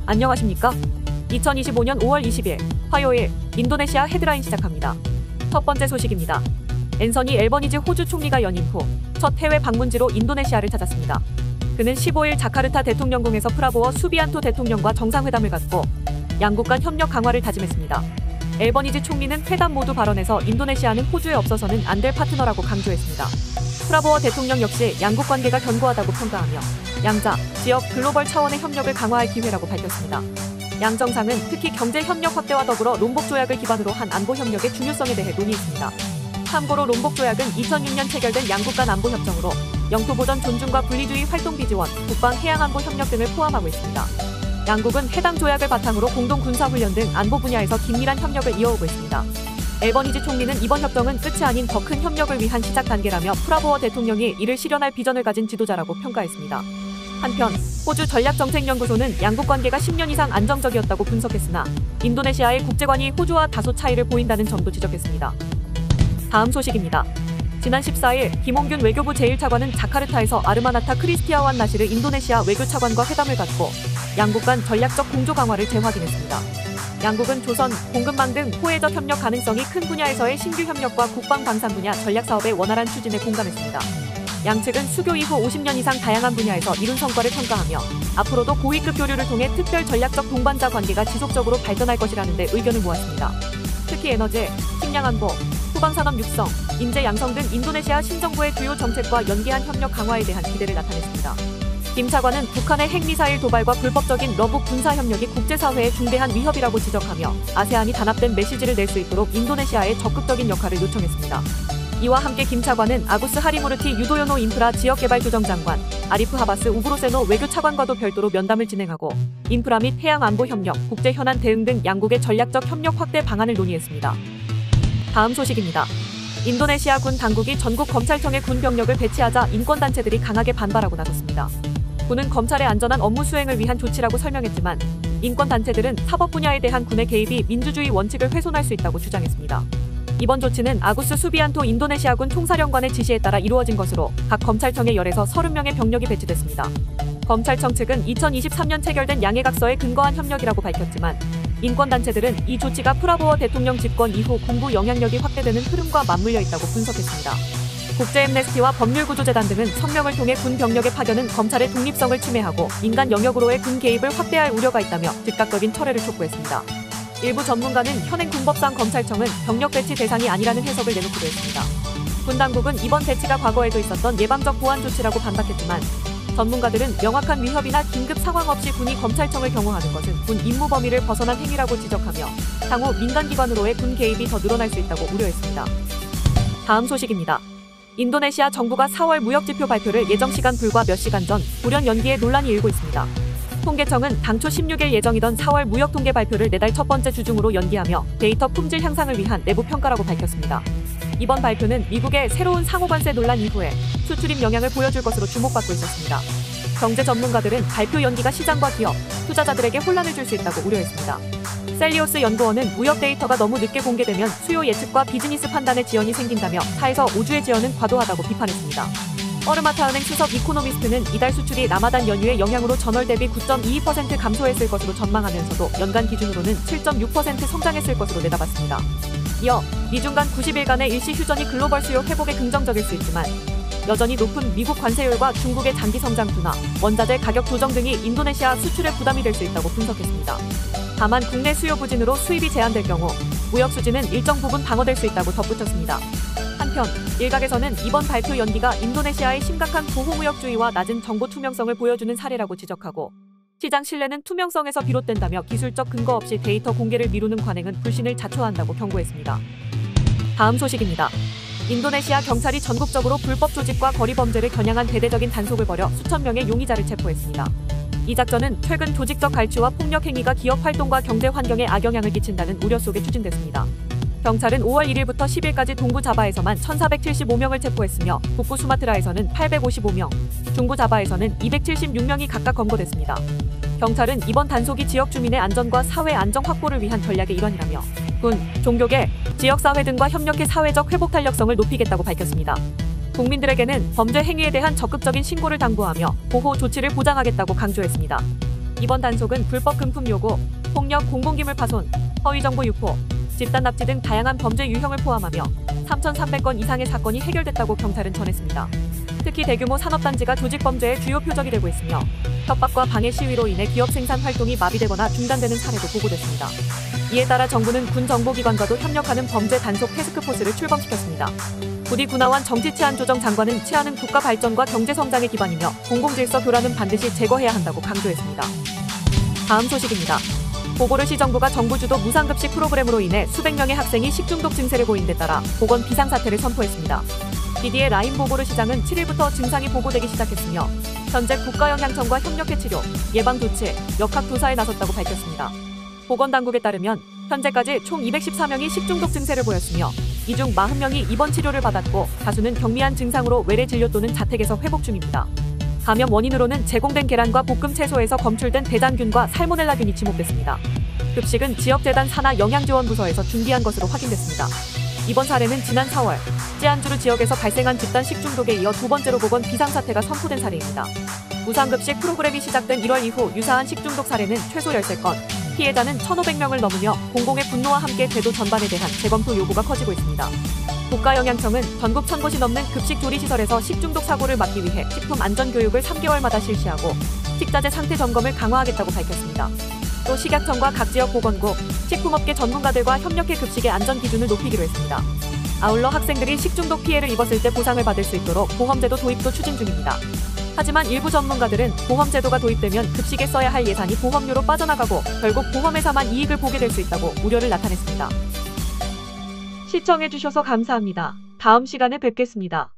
안녕하십니까? 2025년 5월 20일 화요일 인도네시아 헤드라인 시작합니다. 첫 번째 소식입니다. 앤서니 앨버니즈 호주 총리가 연임 후 첫 해외 방문지로 인도네시아를 찾았습니다. 그는 15일 자카르타 대통령궁에서 프라보워 수비안토 대통령과 정상회담을 갖고 양국 간 협력 강화를 다짐했습니다. 앨버니즈 총리는 회담 모두 발언에서 인도네시아는 호주에 없어서는 안 될 파트너라고 강조했습니다. 프라보워 대통령 역시 양국 관계가 견고하다고 평가하며 양자, 지역, 글로벌 차원의 협력을 강화할 기회라고 밝혔습니다. 양 정상은 특히 경제 협력 확대와 더불어 롬복 조약을 기반으로 한 안보 협력의 중요성에 대해 논의했습니다. 참고로 롬복 조약은 2006년 체결된 양국 간 안보 협정으로 영토 보전 존중과 분리주의 활동 비지원, 국방 해양 안보 협력 등을 포함하고 있습니다. 양국은 해당 조약을 바탕으로 공동 군사 훈련 등 안보 분야에서 긴밀한 협력을 이어오고 있습니다. 앨버니즈 총리는 이번 협정은 끝이 아닌 더 큰 협력을 위한 시작 단계라며 프라보워 대통령이 이를 실현할 비전을 가진 지도자라고 평가했습니다. 한편 호주 전략정책연구소는 양국 관계가 10년 이상 안정적이었다고 분석했으나 인도네시아의 국제관이 호주와 다소 차이를 보인다는 점도 지적했습니다. 다음 소식입니다. 지난 14일 김홍균 외교부 제1차관은 자카르타에서 아르마나타 크리스티아완 나시르 인도네시아 외교차관과 회담을 갖고 양국 간 전략적 공조 강화를 재확인했습니다. 양국은 조선, 공급망 등 호혜적 협력 가능성이 큰 분야에서의 신규 협력과 국방 방산 분야 전략 사업의 원활한 추진에 공감했습니다. 양측은 수교 이후 50년 이상 다양한 분야에서 이룬 성과를 평가하며 앞으로도 고위급 교류를 통해 특별 전략적 동반자 관계가 지속적으로 발전할 것이라는 데 의견을 모았습니다. 특히 에너지, 식량안보, 후방산업 육성, 인재 양성 등 인도네시아 신정부의 주요 정책과 연계한 협력 강화에 대한 기대를 나타냈습니다. 김 차관은 북한의 핵미사일 도발과 불법적인 러북 군사협력이 국제사회에 중대한 위협이라고 지적하며 아세안이 단합된 메시지를 낼 수 있도록 인도네시아에 적극적인 역할을 요청했습니다. 이와 함께 김 차관은 아구스 하리무르티 유도요노 인프라 지역개발조정장관, 아리프 하바스 우브로세노 외교차관과도 별도로 면담을 진행하고 인프라 및 해양안보협력, 국제현안 대응 등 양국의 전략적 협력 확대 방안을 논의했습니다. 다음 소식입니다. 인도네시아 군 당국이 전국 검찰청에 군 병력을 배치하자 인권단체들이 강하게 반발하고 나섰습니다. 군은 검찰의 안전한 업무 수행을 위한 조치라고 설명했지만 인권단체들은 사법 분야에 대한 군의 개입이 민주주의 원칙을 훼손할 수 있다고 주장했습니다. 이번 조치는 아구스 수비안토 인도네시아군 총사령관의 지시에 따라 이루어진 것으로 각 검찰청에 열에서 30명의 병력이 배치됐습니다. 검찰청 측은 2023년 체결된 양해각서에 근거한 협력이라고 밝혔지만 인권단체들은 이 조치가 프라보워 대통령 집권 이후 군부 영향력이 확대되는 흐름과 맞물려 있다고 분석했습니다. 국제엠네스티와 법률구조재단 등은 성명을 통해 군 병력의 파견은 검찰의 독립성을 침해하고 민간 영역으로의 군 개입을 확대할 우려가 있다며 즉각적인 철회를 촉구했습니다. 일부 전문가는 현행 군법상 검찰청은 병력 배치 대상이 아니라는 해석을 내놓기도 했습니다. 군 당국은 이번 배치가 과거에도 있었던 예방적 보안 조치라고 반박했지만 전문가들은 명확한 위협이나 긴급 상황 없이 군이 검찰청을 경호하는 것은 군 임무 범위를 벗어난 행위라고 지적하며 향후 민간기관으로의 군 개입이 더 늘어날 수 있다고 우려했습니다. 다음 소식입니다. 인도네시아 정부가 4월 무역지표 발표를 예정시간 불과 몇 시간 전 돌연 연기해 논란이 일고 있습니다. 통계청은 당초 16일 예정이던 4월 무역통계 발표를 내달 첫 번째 주 중으로 연기하며 데이터 품질 향상을 위한 내부 평가라고 밝혔습니다. 이번 발표는 미국의 새로운 상호관세 논란 이후에 수출입 영향을 보여줄 것으로 주목받고 있었습니다. 경제 전문가들은 발표 연기가 시장과 기업, 투자자들에게 혼란을 줄 수 있다고 우려했습니다. 셀리오스 연구원은 무역 데이터가 너무 늦게 공개되면 수요 예측과 비즈니스 판단에 지연이 생긴다며 4에서 5주의 지연은 과도하다고 비판했습니다. 어르마타은행 수석 이코노미스트는 이달 수출이 라마단 연휴의 영향으로 전월 대비 9.22% 감소했을 것으로 전망하면서도 연간 기준으로는 7.6% 성장했을 것으로 내다봤습니다. 이어 미중 간 90일간의 일시 휴전이 글로벌 수요 회복에 긍정적일 수 있지만 여전히 높은 미국 관세율과 중국의 장기 성장 둔화, 원자재 가격 조정 등이 인도네시아 수출에 부담이 될 수 있다고 분석했습니다. 다만 국내 수요 부진으로 수입이 제한될 경우 무역 수지는 일정 부분 방어될 수 있다고 덧붙였습니다. 한편 일각에서는 이번 발표 연기가 인도네시아의 심각한 보호무역주의와 낮은 정보 투명성을 보여주는 사례라고 지적하고 시장 신뢰는 투명성에서 비롯된다며 기술적 근거 없이 데이터 공개를 미루는 관행은 불신을 자초한다고 경고했습니다. 다음 소식입니다. 인도네시아 경찰이 전국적으로 불법 조직과 거리 범죄를 겨냥한 대대적인 단속을 벌여 수천 명의 용의자를 체포했습니다. 이 작전은 최근 조직적 갈취와 폭력 행위가 기업 활동과 경제 환경에 악영향을 끼친다는 우려 속에 추진됐습니다. 경찰은 5월 1일부터 10일까지 동부 자바에서만 1,475명을 체포했으며 북부 수마트라에서는 855명, 중부 자바에서는 276명이 각각 검거됐습니다. 경찰은 이번 단속이 지역 주민의 안전과 사회 안정 확보를 위한 전략의 일환이라며 군, 종교계, 지역사회 등과 협력해 사회적 회복 탄력성을 높이겠다고 밝혔습니다. 국민들에게는 범죄 행위에 대한 적극적인 신고를 당부하며 보호 조치를 보장하겠다고 강조했습니다. 이번 단속은 불법 금품 요구, 폭력, 공공기물 파손, 허위정보 유포, 집단 납치 등 다양한 범죄 유형을 포함하며 3,300건 이상의 사건이 해결됐다고 경찰은 전했습니다. 특히 대규모 산업단지가 조직범죄의 주요 표적이 되고 있으며 협박과 방해 시위로 인해 기업 생산 활동이 마비되거나 중단되는 사례도 보고됐습니다. 이에 따라 정부는 군 정보기관과도 협력하는 범죄 단속 태스크포스를 출범시켰습니다. 부디 군하완 정치치안조정 장관은 치안은 국가 발전과 경제 성장의 기반이며 공공질서 교란은 반드시 제거해야 한다고 강조했습니다. 다음 소식입니다. 보고르시 정부가 정부 주도 무상급식 프로그램으로 인해 수백 명의 학생이 식중독 증세를 보인 데 따라 보건 비상사태를 선포했습니다. BD의 라인 보고르 시장은 7일부터 증상이 보고되기 시작했으며 현재 국가영양청과 협력해 치료, 예방 조치, 역학 조사에 나섰다고 밝혔습니다. 보건당국에 따르면 현재까지 총 214명이 식중독 증세를 보였으며 이 중 40명이 입원 치료를 받았고 다수는 경미한 증상으로 외래 진료 또는 자택에서 회복 중입니다. 감염 원인으로는 제공된 계란과 볶음 채소에서 검출된 대장균과 살모넬라균이 지목됐습니다. 급식은 지역재단 산하영양지원부서에서 준비한 것으로 확인됐습니다. 이번 사례는 지난 4월 찌안주르 지역에서 발생한 집단 식중독에 이어 두 번째로 보건 비상사태가 선포된 사례입니다. 무상급식 프로그램이 시작된 1월 이후 유사한 식중독 사례는 최소 13건, 피해자는 1,500명을 넘으며 공공의 분노와 함께 제도 전반에 대한 재검토 요구가 커지고 있습니다. 국가영양청은 전국 1,000곳이 넘는 급식 조리시설에서 식중독 사고를 막기 위해 식품안전교육을 3개월마다 실시하고 식자재 상태 점검을 강화하겠다고 밝혔습니다. 또 식약청과 각 지역 보건국, 식품업계 전문가들과 협력해 급식의 안전 기준을 높이기로 했습니다. 아울러 학생들이 식중독 피해를 입었을 때 보상을 받을 수 있도록 보험제도 도입도 추진 중입니다. 하지만 일부 전문가들은 보험제도가 도입되면 급식에 써야 할 예산이 보험료로 빠져나가고 결국 보험회사만 이익을 보게 될 수 있다고 우려를 나타냈습니다. 시청해주셔서 감사합니다. 다음 시간에 뵙겠습니다.